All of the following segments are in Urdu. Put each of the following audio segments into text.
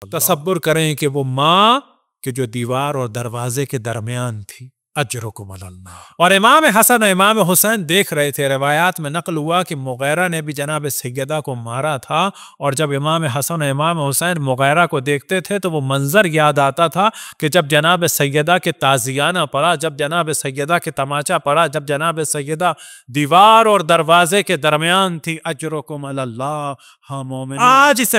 تصور کریں کہ وہ ماں کہ جو دیوار اور دروازے کے درمیان تھی، اجرکم علی اللہ، اور امام حسن اور امام حسین دیکھ رہے تھے۔ روایات میں نقل ہوا کہ مغیرہ نے بھی جناب سیدہ کو مارا تھا، اور جب امام حسن اور امام حسین مغیرہ کو دیکھتے تھے تو وہ منظر یاد آتا تھا کہ جب جناب سیدہ کے تازیانہ پڑا، جب جناب سیدہ کے تماچا پڑا، جب جناب سیدہ دیوار اور دروازے کے درمیان تھی، اجرکم علی اللہ۔ ہاں مومن، آج اس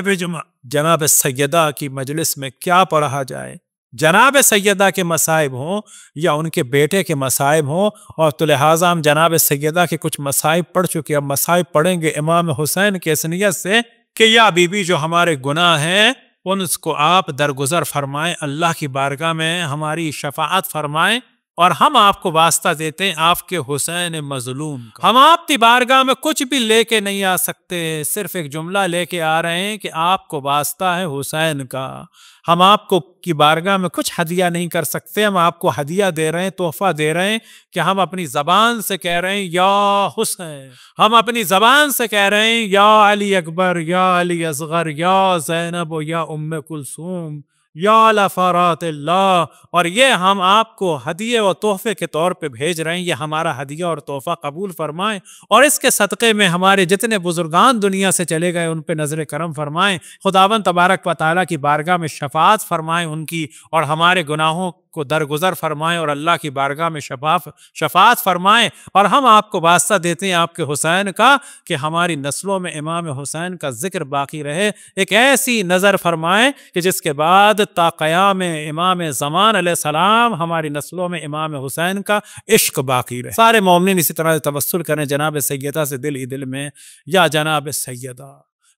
جناب سیدہ کی مجلس میں کیا پڑھا جائے؟ جناب سیدہ کے مصائب ہوں یا ان کے بیٹے کے مصائب ہوں، اور تو لہٰذا ہم جناب سیدہ کے کچھ مصائب پڑھ چکے، اب مصائب پڑھیں گے امام حسین کے اس نیت سے کہ یا بی بی جو ہمارے گناہ ہیں ان کو آپ درگزر فرمائیں، اللہ کی بارگاہ میں ہماری شفاعت فرمائیں، اور ہم آپ کو واسطہ دیتے ہیں آپ کے حسین مظلوم کا۔ ہم آپ کی بارگاہ میں کچھ بھی لے کے نہیں آ سکتے، صرف ایک جملہ لے کے آ رہے ہیں کہ آپ کو واسطہ ہے حسین کا۔ ہم آپ کو کی بارگاہ میں کچھ ہدیہ نہیں کر سکتے، ہم آپ کو ہدیہ دے رہے ہیں، تحفہ دے رہے ہیں کہ ہم اپنی زبان سے کہہ رہے ہیں یا حسین، ہم اپنی زبان سے کہہ رہے ہیں یا علی اکبر، یا علی اصغر، یا زینب، یا ام کلثوم، یا لفرات اللہ، اور یہ ہم آپ کو ہدیے و تحفے کے طور پہ بھیج رہے ہیں، یہ ہمارا ہدیہ اور تحفہ قبول فرمائیں، اور اس کے صدقے میں ہمارے جتنے بزرگان دنیا سے چلے گئے ان پہ نظر کرم فرمائیں، خداوند تبارک و تعالیٰ کی بارگاہ میں شفاعت فرمائیں ان کی، اور ہمارے گناہوں کو درگزر فرمائیں اور اللہ کی بارگاہ میں شفاعت فرمائیں، اور ہم آپ کو واسطہ دیتے ہیں آپ کے حسین کا کہ ہماری نسلوں میں امام حسین کا ذکر باقی رہے، ایک ایسی نظر فرمائیں کہ جس کے بعد تا قیام امام زمان علیہ السلام ہماری نسلوں میں امام حسین کا عشق باقی رہے۔ سارے مومنین اسی طرح توسل کریں جناب سیدہ سے دل ہی دل میں، یا جناب سیدہ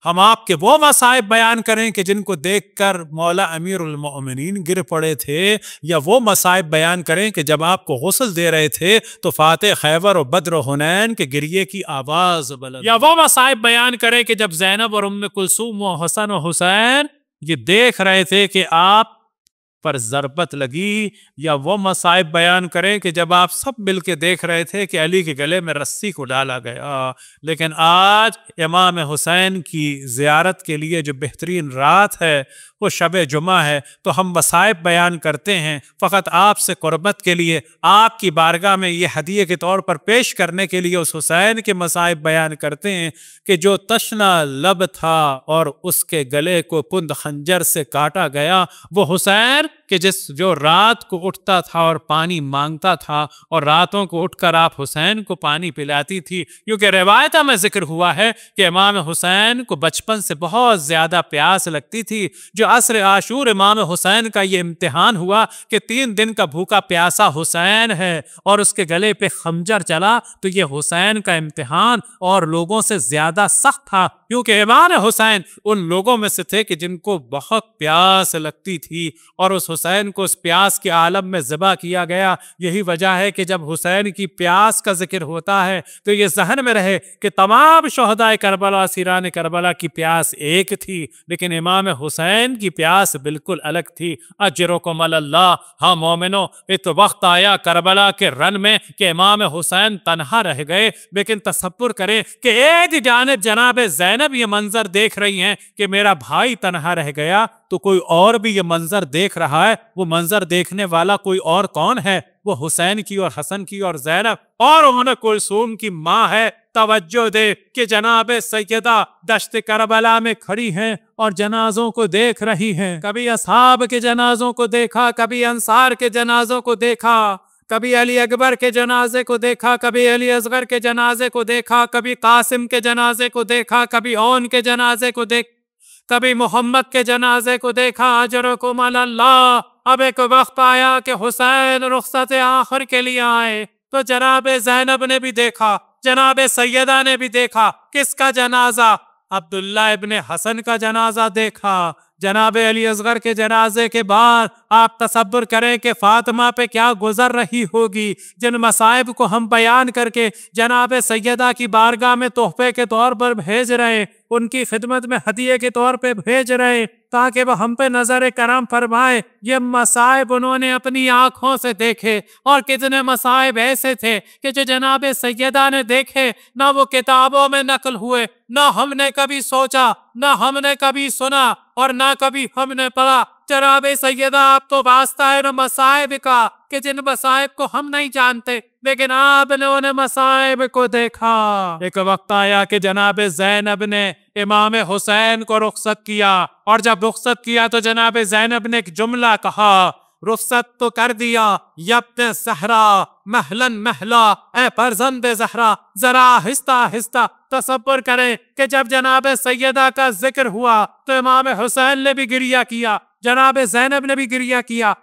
ہم آپ کے وہ مصائب بیان کریں کہ جن کو دیکھ کر مولا امیر المؤمنین گر پڑے تھے، یا وہ مصائب بیان کریں کہ جب آپ کو غسل دے رہے تھے تو فاتح خیبر و بدر و حنین کے گریے کی آواز بلند، یا وہ مصائب بیان کریں کہ جب زینب اور ام کلثوم و حسن و حسین یہ دیکھ رہے تھے کہ آپ پر ضربت لگی، یا وہ مصائب بیان کریں کہ جب آپ سب مل کے دیکھ رہے تھے کہ علی کے گلے میں رسی کو ڈالا گیا۔ لیکن آج امام حسین کی زیارت کے لیے جو بہترین رات ہے وہ شب جمعہ ہے، تو ہم مصائب بیان کرتے ہیں فقط آپ سے قربت کے لیے، آپ کی بارگاہ میں یہ ہدیے کے طور پر پیش کرنے کے لیے اس حسین کے مصائب بیان کرتے ہیں کہ جو تشنا لب تھا اور اس کے گلے کو کند خنجر سے کاٹا گیا، وہ حسین کہ جو رات کو اٹھتا تھا اور پانی مانگتا تھا، اور راتوں کو اٹھ کر آپ حسین کو پانی پلاتی تھی، کیونکہ روایتوں میں ذکر ہوا ہے کہ امام حسین کو بچپن سے بہت زیادہ پیاس لگتی تھی۔ جو عصر عاشور امام حسین کا یہ امتحان ہوا کہ 3 دن کا بھوکا پیاسا حسین ہے اور اس کے گلے پہ خنجر چلا، تو یہ حسین کا امتحان اور لوگوں سے زیادہ سخت تھا، کیونکہ امام حسین ان لوگوں میں سے تھے کہ جن کو بہت پیاس لگتی تھی، اور اس حسین کو اس پیاس کے عالم میں ذبح کیا گیا۔ یہی وجہ ہے کہ جب حسین کی پیاس کا ذکر ہوتا ہے تو یہ ذہن میں رہے کہ تمام شہدائے کربلا، اسیران کربلا کی پیاس ایک تھی، لیکن امام حسین کی پیاس بالکل الگ تھی۔ اجرکم علی اللہ۔ ہاں مومنو، ایک وقت آیا کربلا کے رن میں کہ امام حسین تنہا رہ گئے، لیکن تصور کریں کہ ایک جانب جناب زینب یہ منظر دیکھ رہی ہیں کہ میرا بھائی تنہا رہ گیا، تو کوئی اور بھی یہ منظر دیکھ رہا ہے۔ وہ منظر دیکھنے والا کوئی اور کون ہے؟ وہ حسین کی اور حسن کی اور زینب اور ام کلثوم کی ماں ہے۔ توجہ دے کہ جناب سیدہ دشت کربلا میں کھڑی ہیں اور جنازوں کو دیکھ رہی ہیں۔ کبھی اصحاب کے جنازوں کو دیکھا، کبھی انصار کے جنازوں کو دیکھا، کبھی علی اکبر کے جنازے کو دیکھا، کبھی علی اصغر کے جنازے کو دیکھا، کبھی قاسم کے جنازے کو دیکھا، کبھی اون کے جنازے کو کبھی محمد کے جنازے کو دیکھا۔ اجرکم علی اللہ۔ اب ایک وقت آیا کہ حسین رخصت آخر کے لیے آئے، تو جناب زینب نے بھی دیکھا، جناب سیدہ نے بھی دیکھا۔ کس کا جنازہ؟ عبداللہ ابن حسن کا جنازہ دیکھا۔ جناب علی اصغر کے جنازے کے بعد آپ تصور کریں کہ فاطمہ پہ کیا گزر رہی ہوگی، جن مصائب کو ہم بیان کر کے جناب سیدہ کی بارگاہ میں تحفے کے طور پر بھیج رہے، ان کی خدمت میں ہدیے کے طور پہ بھیج رہے تاکہ وہ ہم پہ نظر کرم فرمائے۔ یہ مصائب انہوں نے اپنی آنکھوں سے دیکھے، اور کتنے مصائب ایسے تھے کہ جو جناب سیدہ نے دیکھے، نہ وہ کتابوں میں نقل ہوئے، نہ ہم نے کبھی سوچا، نہ ہم نے کبھی سنا اور نہ کبھی ہم نے پڑھا۔ جناب سیدہ آپ تو واسطہ ہے نا مصائب کا کہ جن مصائب کو ہم نہیں جانتے، لیکن آپ نے ان مصائب کو دیکھا۔ ایک وقت آیا کہ جناب زینب نے امام حسین کو رخصت کیا، اور جب رخصت کیا تو جناب زینب نے ایک جملہ کہا، رخصت تو کر دیا یبن زہرا محلن محلا، اے فرزند زہرا ذرا آہستہ آہستہ تصور کریں کہ جب جناب سیدہ کا ذکر ہوا تو امام حسین نے بھی گریہ کیا، جناب زینب نے بھی گریہ کیا،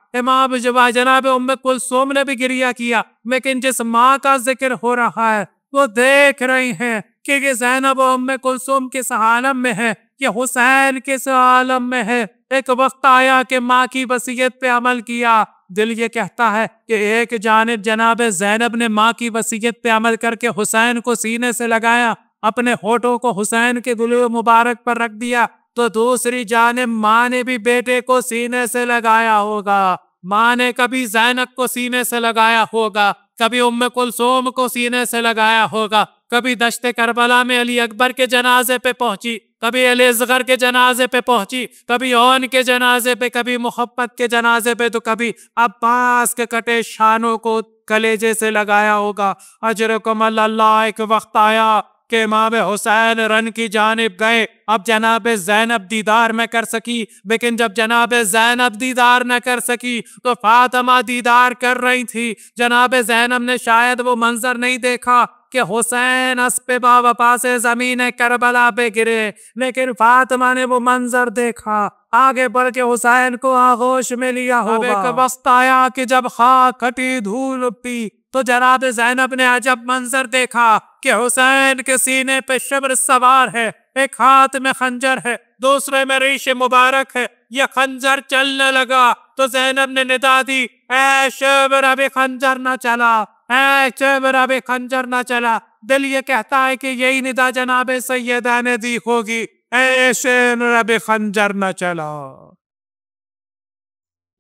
جناب ام کلثوم نے بھی گریہ کیا، لیکن جس ماں کا ذکر ہو رہا ہے وہ دیکھ رہی ہیں کہ یہ زینب و ام کلثوم کس عالم میں ہے، یہ حسین کس عالم میں ہے۔ ایک وقت آیا کہ ماں کی وصیت پہ عمل کیا۔ دل یہ کہتا ہے کہ ایک جانب جناب زینب نے ماں کی وصیت پہ عمل کر کے حسین کو سینے سے لگایا، اپنے ہونٹوں کو حسین کے گلے مبارک پر رکھ دیا، تو دوسری جانب ماں نے بھی بیٹے کو سینے سے لگایا ہوگا۔ ماں نے کبھی زینب کو سینے سے لگایا ہوگا، کبھی ام کلثوم کو سینے سے لگایا ہوگا، کبھی دشت کربلا میں علی اکبر کے جنازے پہ پہنچی، کبھی علی اصغر کے جنازے پہ پہنچی، کبھی اون کے جنازے پہ، کبھی محبت کے جنازے پہ، تو کبھی عباس کے کٹے شانوں کو کلیجے سے لگایا ہوگا۔ اجرکم اللہ۔ ایک وقت آیا کہ امام حسین رن کی جانب گئے، اب جناب زینب دیدار نہ کر سکی، لیکن جب جناب زینب دیدار نہ کر سکی تو فاطمہ دیدار کر رہی تھی۔ جناب زینب نے شاید وہ منظر نہیں دیکھا کہ حسین اسپِ باوفا سے زمین کربلا پہ گرے، لیکن فاطمہ نے وہ منظر دیکھا، آگے بڑھ کے حسین کو آغوش میں لیا ہوگا۔ اب ایک وقت آیا کہ جب خاک کھٹی دھول اٹھی تو جناب زینب نے عجب منظر دیکھا کہ حسین کے سینے پہ شبر سوار ہے، ایک ہاتھ میں خنجر ہے، دوسرے میں ریش مبارک ہے، یہ خنجر چلنے لگا تو زینب نے ندا دی، اے شبر ابھی خنجر نہ چلا، اے شبر ابھی خنجر نہ چلا۔ دل یہ کہتا ہے کہ یہی ندا جناب سیدہ نے دی ہوگی، اے شبر ابھی خنجر نہ چلا،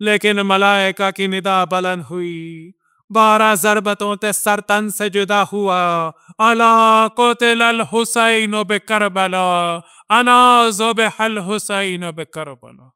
لیکن ملائکہ کی ندا بلند ہوئی، 12 ضربتوں تے سر تن سے جدا ہوا، الا قتل الحسین بکربلا انا ذبح الحسین بکربلا۔